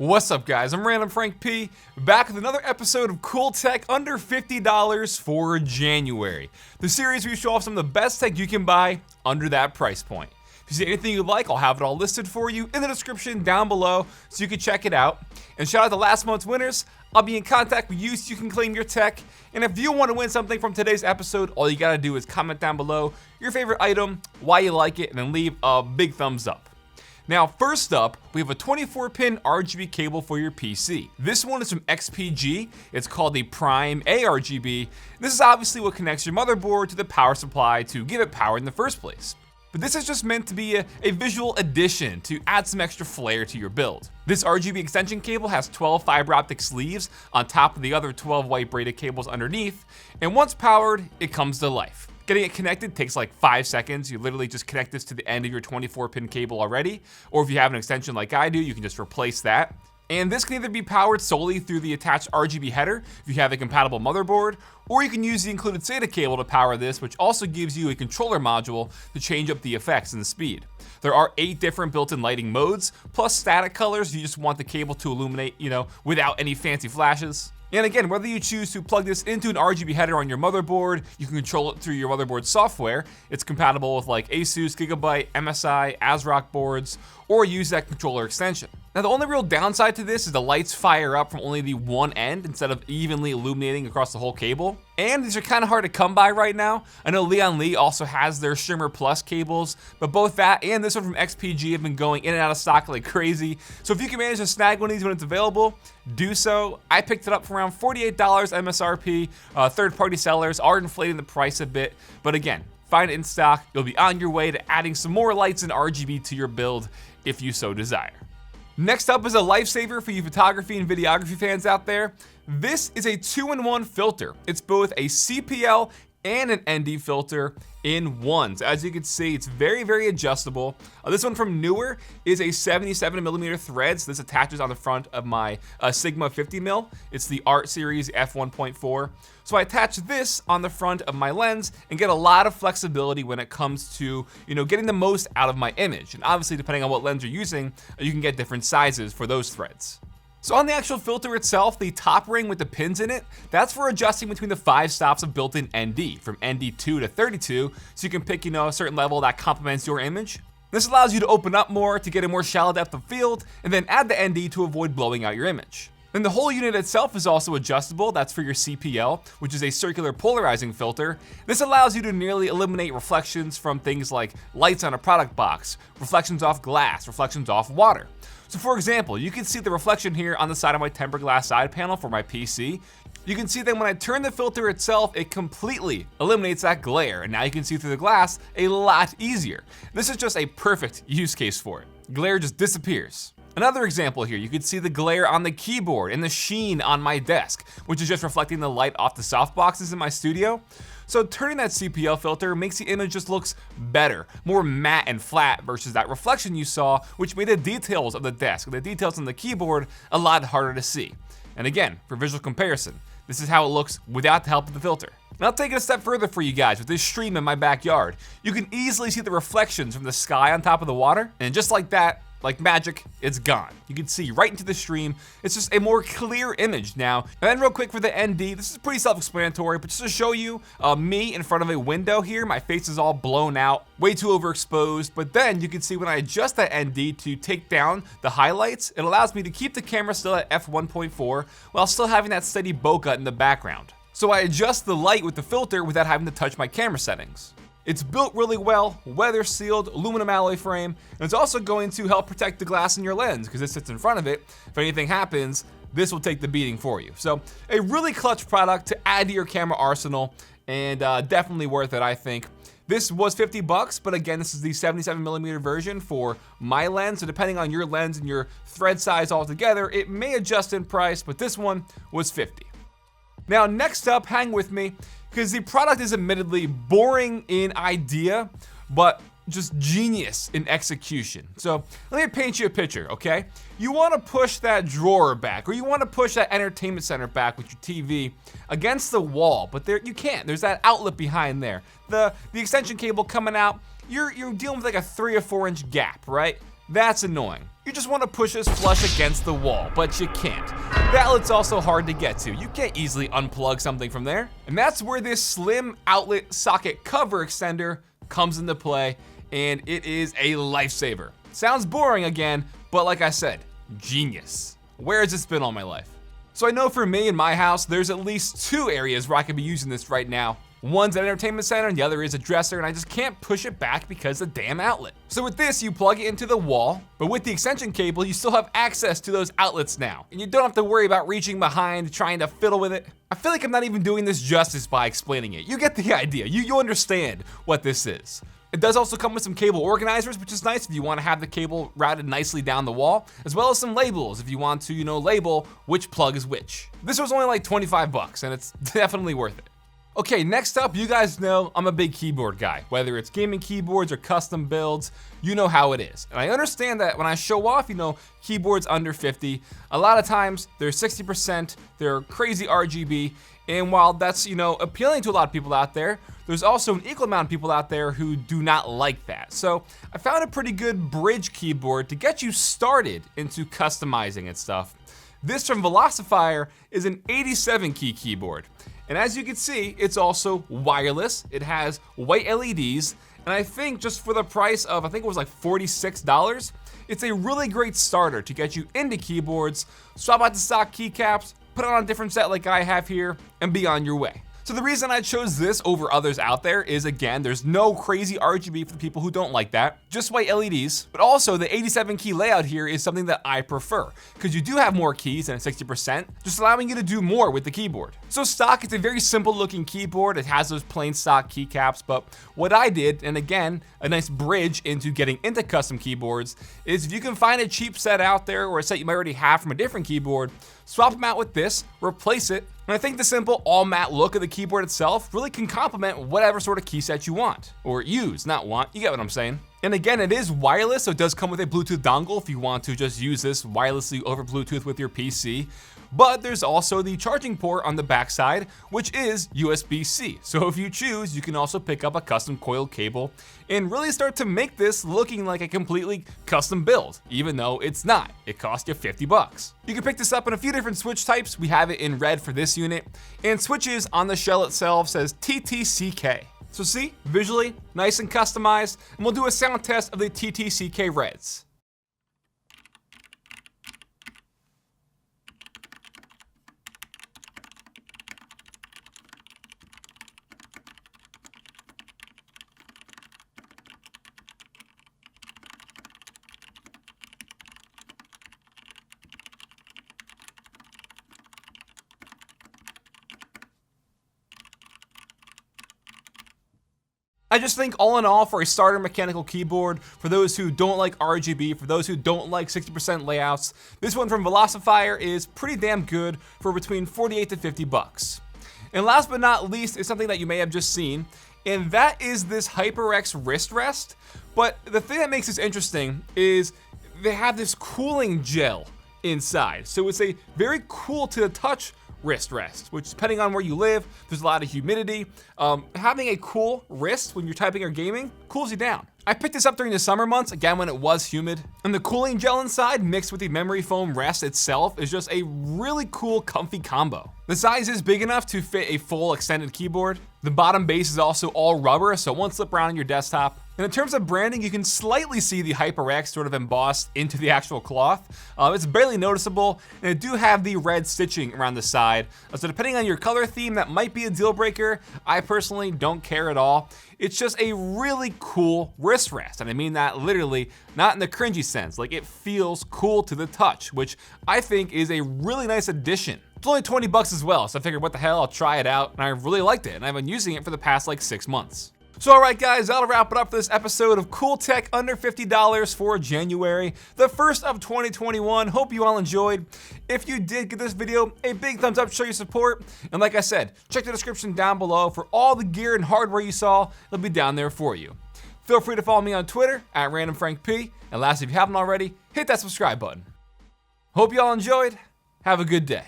What's up, guys? I'm Random Frank P, back with another episode of Cool Tech under $50 for January. The series where we show off some of the best tech you can buy under that price point. If you see anything you like, I'll have it all listed for you in the description down below so you can check it out. And shout out to last month's winners. I'll be in contact with you so you can claim your tech. And if you want to win something from today's episode, all you gotta do is comment down below your favorite item, why you like it, and then leave a big thumbs up. Now, first up, we have a 24-pin RGB cable for your PC. This one is from XPG. It's called the Prime ARGB. This is obviously what connects your motherboard to the power supply to give it power in the first place. But this is just meant to be a visual addition to add some extra flair to your build. This RGB extension cable has 12 fiber optic sleeves on top of the other 12 white braided cables underneath, and once powered, it comes to life. Getting it connected takes like 5 seconds. You literally just connect this to the end of your 24-pin cable already, or if you have an extension like I do, you can just replace that. And this can either be powered solely through the attached RGB header if you have a compatible motherboard, or you can use the included SATA cable to power this, which also gives you a controller module to change up the effects and the speed. There are 8 different built-in lighting modes, plus static colors if you just want the cable to illuminate, without any fancy flashes. And again, whether you choose to plug this into an RGB header on your motherboard, you can control it through your motherboard software. It's compatible with like Asus, Gigabyte, MSI, ASRock boards, or use that controller extension. Now, the only real downside to this is the lights fire up from only the one end instead of evenly illuminating across the whole cable. And these are kind of hard to come by right now. I know Leon Lee also has their Shimmer Plus cables, but both that and this one from XPG have been going in and out of stock like crazy. So if you can manage to snag one of these when it's available, do so. I picked it up for around $48 MSRP. Third-party sellers are inflating the price a bit, but again, find it in stock. You'll be on your way to adding some more lights and RGB to your build if you so desire. Next up is a lifesaver for you photography and videography fans out there. This is a 2-in-1 filter. It's both a CPL and an ND filter in one. So as you can see, it's very, very adjustable. This one from Newer is a 77mm thread. So this attaches on the front of my Sigma 50mm. It's the Art Series f1.4. So I attach this on the front of my lens and get a lot of flexibility when it comes to, getting the most out of my image. And obviously, depending on what lens you're using, you can get different sizes for those threads. So on the actual filter itself, the top ring with the pins in it, that's for adjusting between the 5 stops of built-in ND, from ND2 to 32, so you can pick, a certain level that complements your image. This allows you to open up more to get a more shallow depth of field, and then add the ND to avoid blowing out your image. Then the whole unit itself is also adjustable. That's for your CPL, which is a circular polarizing filter. This allows you to nearly eliminate reflections from things like lights on a product box, reflections off glass, reflections off water. So for example, you can see the reflection here on the side of my tempered glass side panel for my PC. You can see that when I turn the filter itself, it completely eliminates that glare, and now you can see through the glass a lot easier. This is just a perfect use case for it. Glare just disappears. Another example here, you can see the glare on the keyboard and the sheen on my desk, which is just reflecting the light off the softboxes in my studio. So turning that CPL filter makes the image just looks better, more matte and flat versus that reflection you saw, which made the details of the desk, the details on the keyboard, a lot harder to see. And again, for visual comparison, this is how it looks without the help of the filter. And I'll take it a step further for you guys with this stream in my backyard. You can easily see the reflections from the sky on top of the water, and just like that, like magic, it's gone. You can see right into the stream. It's just a more clear image now. And then real quick for the ND, this is pretty self-explanatory, but just to show you me in front of a window here, my face is all blown out, way too overexposed. But then you can see when I adjust that ND to take down the highlights, it allows me to keep the camera still at f1.4 while still having that steady bokeh in the background. So I adjust the light with the filter without having to touch my camera settings. It's built really well, weather sealed, aluminum alloy frame, and it's also going to help protect the glass in your lens because it sits in front of it. If anything happens, this will take the beating for you. So a really clutch product to add to your camera arsenal, and definitely worth it, I think. This was $50, but again, this is the 77mm version for my lens. So depending on your lens and your thread size altogether, it may adjust in price, but this one was $50. Now, next up, hang with me, because the product is admittedly boring in idea, but just genius in execution. So let me paint you a picture, okay? You want to push that drawer back, or you want to push that entertainment center back with your TV against the wall, but there you can't. There's that outlet behind there. The extension cable coming out, you're dealing with like a 3 or 4 inch gap, right? That's annoying. You just want to push this flush against the wall, but you can't. The outlet's also hard to get to. You can't easily unplug something from there. And that's where this slim outlet socket cover extender comes into play, and it is a lifesaver. Sounds boring again, but like I said, genius. Where has this been all my life? So I know for me in my house, there's at least 2 areas where I could be using this right now. One's an entertainment center and the other is a dresser, and I just can't push it back because of the damn outlet. So with this, you plug it into the wall, but with the extension cable, you still have access to those outlets now. And you don't have to worry about reaching behind, trying to fiddle with it. I feel like I'm not even doing this justice by explaining it. You get the idea, you understand what this is. It does also come with some cable organizers, which is nice if you want to have the cable routed nicely down the wall, as well as some labels if you want to, label which plug is which. This was only like 25 bucks, and it's definitely worth it. Okay, next up, you guys know I'm a big keyboard guy. Whether it's gaming keyboards or custom builds, you know how it is. And I understand that when I show off, keyboards under 50, a lot of times they're 60%, they're crazy RGB, and while that's, appealing to a lot of people out there, there's also an equal amount of people out there who do not like that. So I found a pretty good bridge keyboard to get you started into customizing and stuff. This from Velocifier is an 87 key keyboard. And as you can see, it's also wireless. It has white LEDs. And I think just for the price of, I think it was like $46, it's a really great starter to get you into keyboards, swap out the stock keycaps, put it on a different set like I have here, and be on your way. So the reason I chose this over others out there is, again, there's no crazy RGB for the people who don't like that, just white LEDs, but also the 87 key layout here is something that I prefer, because you do have more keys than 60%, just allowing you to do more with the keyboard. So stock, it's a very simple looking keyboard. It has those plain stock keycaps, but what I did, and again, a nice bridge into getting into custom keyboards, is if you can find a cheap set out there or a set you might already have from a different keyboard, swap them out with this, replace it, and I think the simple all matte look of the keyboard itself really can complement whatever sort of key set you want, or use, not want, you get what I'm saying. And again, it is wireless, so it does come with a Bluetooth dongle if you want to just use this wirelessly over Bluetooth with your PC. But there's also the charging port on the backside, which is USB-C. So if you choose, you can also pick up a custom coiled cable and really start to make this looking like a completely custom build, even though it's not. It cost you 50 bucks. You can pick this up in a few different switch types. We have it in red for this unit, and switches on the shell itself says TTCK. So see, visually, nice and customized, and we'll do a sound test of the TTCK Reds. I just think all in all, for a starter mechanical keyboard, for those who don't like RGB, for those who don't like 60% layouts, this one from Velocifier is pretty damn good for between 48 to 50 bucks. And last but not least is something that you may have just seen, and that is this HyperX wrist rest. But the thing that makes this interesting is they have this cooling gel inside. So it's a very cool to the touch wrist rest, which depending on where you live, there's a lot of humidity. Having a cool wrist when you're typing or gaming cools you down. I picked this up during the summer months, again when it was humid, and the cooling gel inside mixed with the memory foam rest itself is just a really cool, comfy combo. The size is big enough to fit a full extended keyboard. The bottom base is also all rubber, so it won't slip around on your desktop. And in terms of branding, you can slightly see the HyperX sort of embossed into the actual cloth. It's barely noticeable, and it do have the red stitching around the side. So depending on your color theme, that might be a deal breaker. I personally don't care at all. It's just a really cool wrist rest, and I mean that literally, not in the cringy sense. Like, it feels cool to the touch, which I think is a really nice addition. It's only 20 bucks as well, so I figured what the hell, I'll try it out, and I really liked it, and I've been using it for the past like 6 months. So alright guys, that'll wrap it up for this episode of Cool Tech under $50 for January, the first of 2021. Hope you all enjoyed. If you did, give this video a big thumbs up to show your support. And like I said, check the description down below for all the gear and hardware you saw. It'll be down there for you. Feel free to follow me on Twitter at randomfrankp. And lastly, if you haven't already, hit that subscribe button. Hope you all enjoyed. Have a good day.